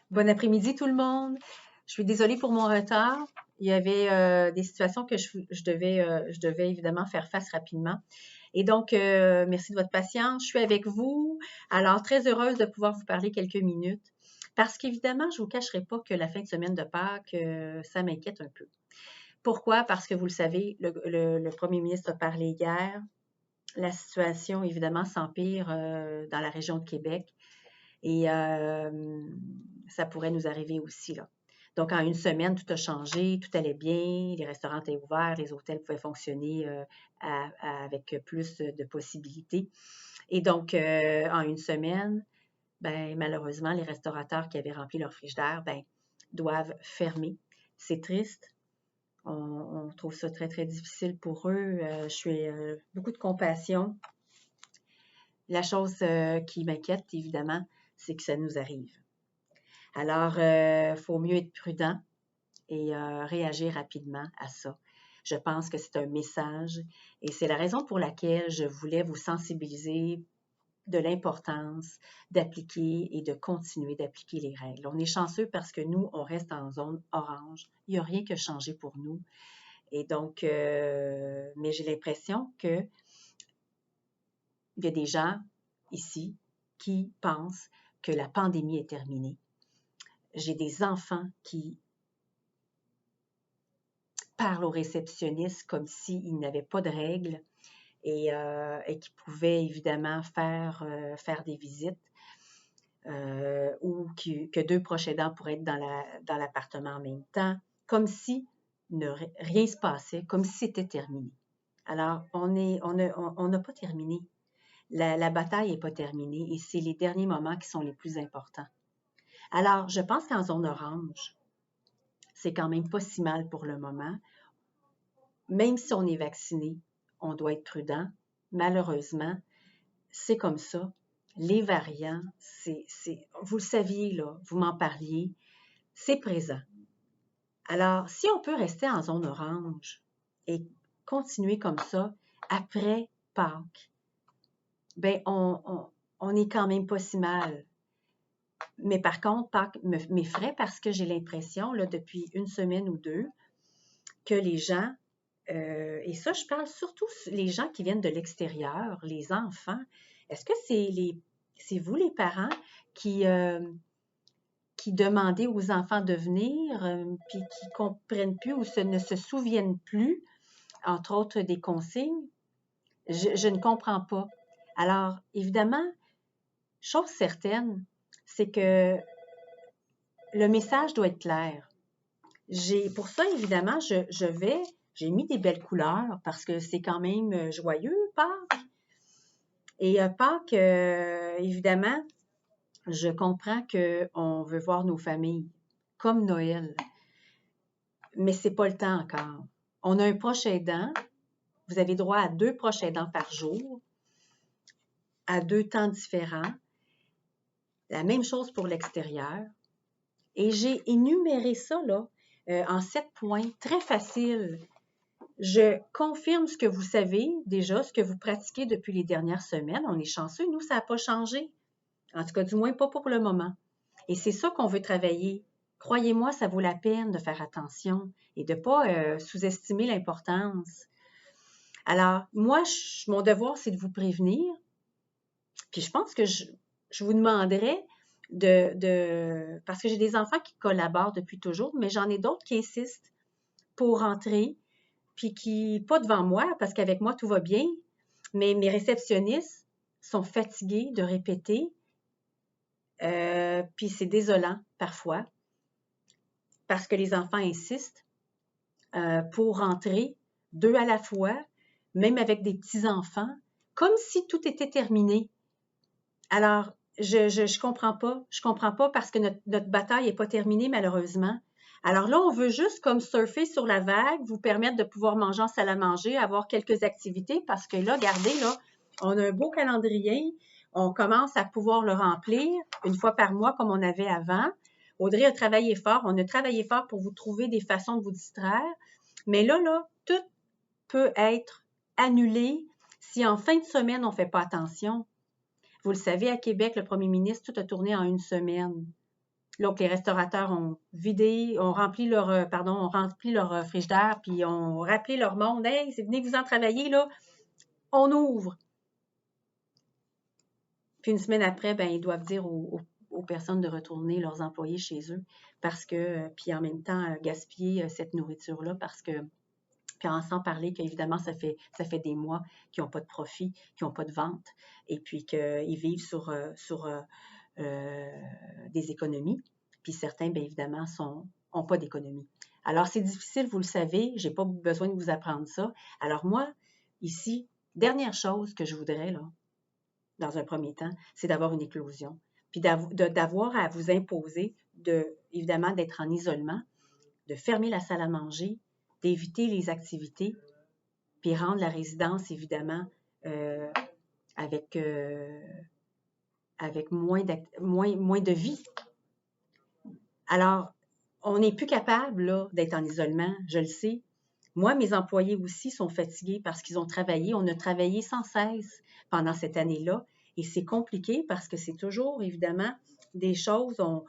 Bon après-midi tout le monde. Je suis désolée pour mon retard. Il y avait des situations que je devais évidemment faire face rapidement. Et donc, merci de votre patience. Je suis avec vous. Alors, très heureuse de pouvoir vous parler quelques minutes. Parce qu'évidemment, je ne vous cacherai pas que la fin de semaine de Pâques, ça m'inquiète un peu. Pourquoi? Parce que vous le savez, le premier ministre a parlé hier. La situation, évidemment, s'empire dans la région de Québec. Et ça pourrait nous arriver aussi, là. Donc, en une semaine, tout a changé, tout allait bien, les restaurants étaient ouverts, les hôtels pouvaient fonctionner avec plus de possibilités. Et donc, en une semaine, ben, malheureusement, les restaurateurs qui avaient rempli leur frigidaire, ben, doivent fermer. C'est triste. On trouve ça très, très difficile pour eux. Je suis beaucoup de compassion. La chose qui m'inquiète, évidemment, c'est que ça nous arrive. Alors, il faut mieux être prudent et réagir rapidement à ça. Je pense que c'est un message et c'est la raison pour laquelle je voulais vous sensibiliser de l'importance d'appliquer et de continuer d'appliquer les règles. On est chanceux parce que nous, on reste en zone orange. Il n'y a rien qui a changé pour nous. Et donc, mais j'ai l'impression qu'il y a des gens ici qui pensent que la pandémie est terminée. J'ai des enfants qui parlent aux réceptionnistes comme s'ils n'avaient pas de règles et qui pouvaient évidemment faire des visites ou que deux proches aidants pourraient être dans l'appartement en même temps, comme si rien se passait, comme si c'était terminé. Alors, on n'a pas terminé. La bataille n'est pas terminée et c'est les derniers moments qui sont les plus importants. Alors, je pense qu'en zone orange, c'est quand même pas si mal pour le moment. Même si on est vacciné, on doit être prudent. Malheureusement, c'est comme ça. Les variants, vous le saviez, là, vous m'en parliez, c'est présent. Alors, si on peut rester en zone orange et continuer comme ça après Pâques, ben on est quand même pas si mal. Mais par contre, Pâques m'effraie parce que j'ai l'impression, là, depuis une semaine ou deux, que les gens, et ça, je parle surtout les gens qui viennent de l'extérieur, les enfants. Est-ce que c'est vous, les parents, qui demandez aux enfants de venir, puis qui comprennent plus ou ne se souviennent plus, entre autres, des consignes? Je ne comprends pas. Alors, évidemment, chose certaine, c'est que le message doit être clair. Pour ça, évidemment, j'ai mis des belles couleurs parce que c'est quand même joyeux, Pâques. Et Pâques, évidemment, je comprends qu'on veut voir nos familles, comme Noël. Mais c'est pas le temps encore. On a un proche aidant. Vous avez droit à 2 proches aidants par jour, à 2 temps différents. La même chose pour l'extérieur. Et j'ai énuméré ça là, en 7 points, très facile. Je confirme ce que vous savez déjà, ce que vous pratiquez depuis les dernières semaines. On est chanceux, nous, ça n'a pas changé. En tout cas, du moins pas pour le moment. Et c'est ça qu'on veut travailler. Croyez-moi, ça vaut la peine de faire attention et de ne pas sous-estimer l'importance. Alors, moi, mon devoir, c'est de vous prévenir. Puis je pense que je vous demanderais parce que j'ai des enfants qui collaborent depuis toujours, mais j'en ai d'autres qui insistent pour rentrer, puis pas devant moi, parce qu'avec moi, tout va bien, mais mes réceptionnistes sont fatigués de répéter, puis c'est désolant parfois, parce que les enfants insistent pour rentrer 2 à la fois, même avec des petits-enfants, comme si tout était terminé. Alors, je comprends pas. Je comprends pas parce que notre bataille n'est pas terminée, malheureusement. Alors là, on veut juste comme surfer sur la vague, vous permettre de pouvoir manger en salle à manger, avoir quelques activités, parce que là, regardez, là, on a un beau calendrier, on commence à pouvoir le remplir une fois par mois comme on avait avant. Audrey a travaillé fort, on a travaillé fort pour vous trouver des façons de vous distraire, mais là, tout peut être annulé si en fin de semaine, on ne fait pas attention. Vous le savez, à Québec, le premier ministre, tout a tourné en une semaine. Donc, les restaurateurs ont vidé, ont rempli leur frigidaire, puis ont rappelé leur monde. Hey, c'est venez vous en travailler, là. On ouvre. Puis une semaine après, ben, ils doivent dire aux personnes de retourner leurs employés chez eux parce que, puis en même temps, gaspiller cette nourriture-là parce que, puis sans parler qu'évidemment, ça fait des mois qu'ils n'ont pas de profit, qu'ils n'ont pas de vente et puis qu'ils vivent sur des économies. Puis certains, bien évidemment, n'ont pas d'économie. Alors, c'est difficile, vous le savez, je n'ai pas besoin de vous apprendre ça. Alors moi, ici, dernière chose que je voudrais, là, dans un premier temps, c'est d'avoir une éclosion. Puis d'avoir à vous imposer, évidemment, d'être en isolement, de fermer la salle à manger, d'éviter les activités, puis rendre la résidence, évidemment, avec moins de vie. Alors, on n'est plus capable d'être en isolement, je le sais. Moi, mes employés aussi sont fatigués parce qu'ils ont travaillé. On a travaillé sans cesse pendant cette année-là. Et c'est compliqué parce que c'est toujours, évidemment, des choses, on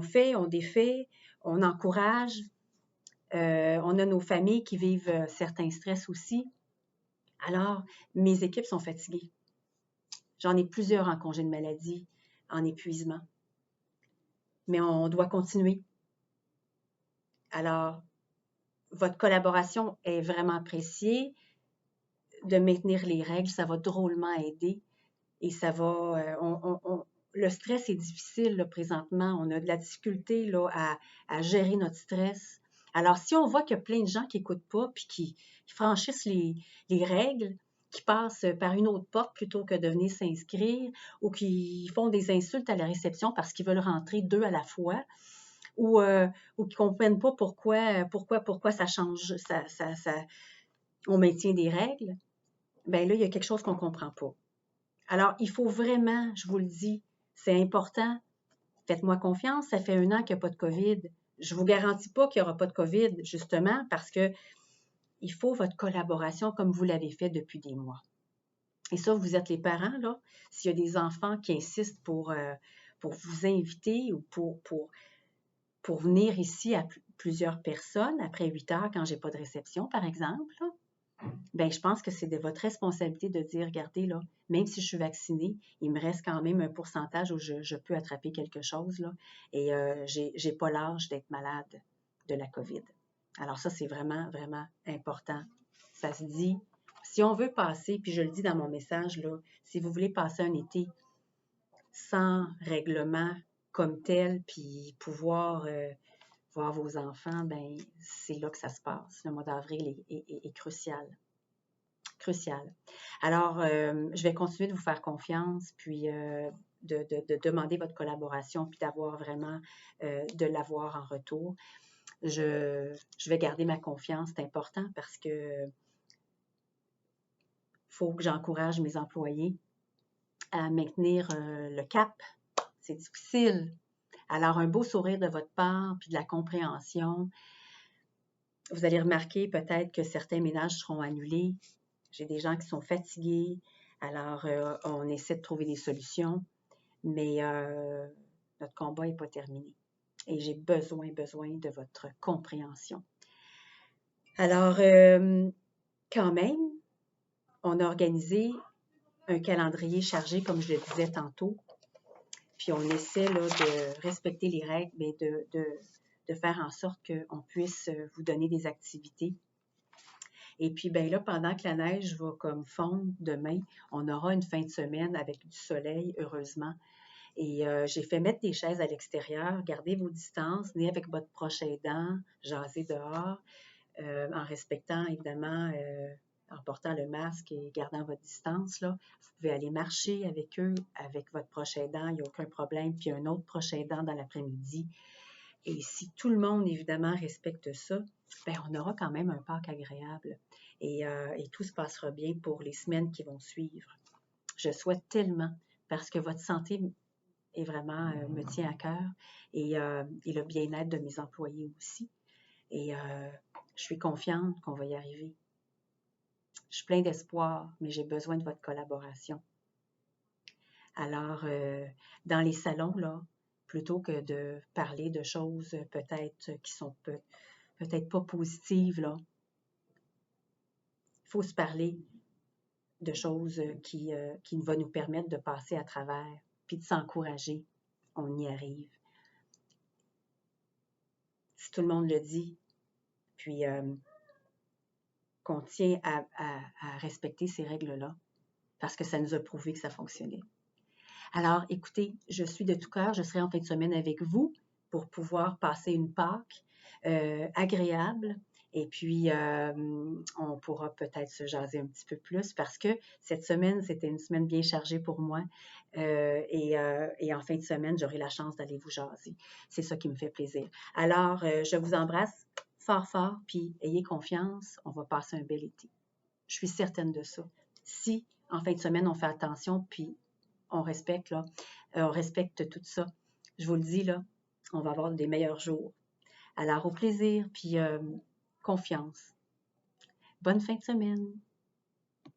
fait, on défait, on encourage. On a nos familles qui vivent certains stress aussi. Alors, mes équipes sont fatiguées. J'en ai plusieurs en congé de maladie, en épuisement. Mais on doit continuer. Alors, votre collaboration est vraiment appréciée. De maintenir les règles, ça va drôlement aider. Et ça va... le stress est difficile là, présentement. On a de la difficulté là, à gérer notre stress. Alors, si on voit qu'il y a plein de gens qui n'écoutent pas puis qui franchissent les règles, qui passent par une autre porte plutôt que de venir s'inscrire ou qui font des insultes à la réception parce qu'ils veulent rentrer 2 à la fois ou qui ne comprennent pas pourquoi ça change, on maintient des règles, bien là, il y a quelque chose qu'on ne comprend pas. Alors, il faut vraiment, je vous le dis, c'est important. Faites-moi confiance, ça fait 1 an qu'il n'y a pas de COVID. Je ne vous garantis pas qu'il n'y aura pas de COVID, justement, parce que il faut votre collaboration comme vous l'avez fait depuis des mois. Et ça, vous êtes les parents, là. S'il y a des enfants qui insistent pour vous inviter ou pour venir ici à plusieurs personnes après 8 heures quand j'ai pas de réception, par exemple, là, ben, je pense que c'est de votre responsabilité de dire, regardez, là, même si je suis vaccinée, il me reste quand même un pourcentage où je peux attraper quelque chose, là, et j'ai pas l'âge d'être malade de la COVID. Alors ça, c'est vraiment, vraiment important. Ça se dit, si on veut passer, puis je le dis dans mon message, là, si vous voulez passer un été sans règlement comme tel, puis pouvoir voir vos enfants, ben c'est là que ça se passe. Le mois d'avril est crucial. Crucial. Alors, je vais continuer de vous faire confiance, puis de demander votre collaboration, puis d'avoir vraiment, de l'avoir en retour. Je vais garder ma confiance, c'est important parce que faut que j'encourage mes employés à maintenir le cap. C'est difficile. Alors, un beau sourire de votre part, puis de la compréhension. Vous allez remarquer peut-être que certains ménages seront annulés. J'ai des gens qui sont fatigués. Alors, on essaie de trouver des solutions, mais notre combat n'est pas terminé. Et j'ai besoin de votre compréhension. Alors, quand même, on a organisé un calendrier chargé, comme je le disais tantôt, puis on essaie là, de respecter les règles, mais de faire en sorte qu'on puisse vous donner des activités. Et puis, ben là, pendant que la neige va comme fondre demain, on aura une fin de semaine avec du soleil, heureusement. Et j'ai fait mettre des chaises à l'extérieur, gardez vos distances, venez avec votre proche aidant, jasez dehors, en respectant évidemment, en portant le masque et gardant votre distance. Là. Vous pouvez aller marcher avec eux, avec votre proche aidant, il n'y a aucun problème, puis un autre proche aidant dans l'après-midi. Et si tout le monde, évidemment, respecte ça, bien, on aura quand même un Pâques agréable et tout se passera bien pour les semaines qui vont suivre. Je souhaite tellement, parce que votre santé est vraiment, me tient à cœur et le bien-être de mes employés aussi. Et je suis confiante qu'on va y arriver. Je suis plein d'espoir, mais j'ai besoin de votre collaboration. Alors, dans les salons, là, plutôt que de parler de choses peut-être qui sont peut-être pas positives, là. Il faut se parler de choses qui vont nous permettre de passer à travers, puis de s'encourager. On y arrive. Si tout le monde le dit, puis qu'on tient à respecter ces règles-là, parce que ça nous a prouvé que ça fonctionnait. Alors, écoutez, je suis de tout cœur, je serai en fin de semaine avec vous pour pouvoir passer une Pâques agréable. Et puis, on pourra peut-être se jaser un petit peu plus parce que cette semaine, c'était une semaine bien chargée pour moi. Et en fin de semaine, j'aurai la chance d'aller vous jaser. C'est ça qui me fait plaisir. Alors, je vous embrasse fort, fort, puis ayez confiance, on va passer un bel été. Je suis certaine de ça. Si, en fin de semaine, on fait attention, puis on respecte, là, on respecte tout ça, je vous le dis, là, on va avoir des meilleurs jours. Alors, au plaisir, puis confiance. Bonne fin de semaine.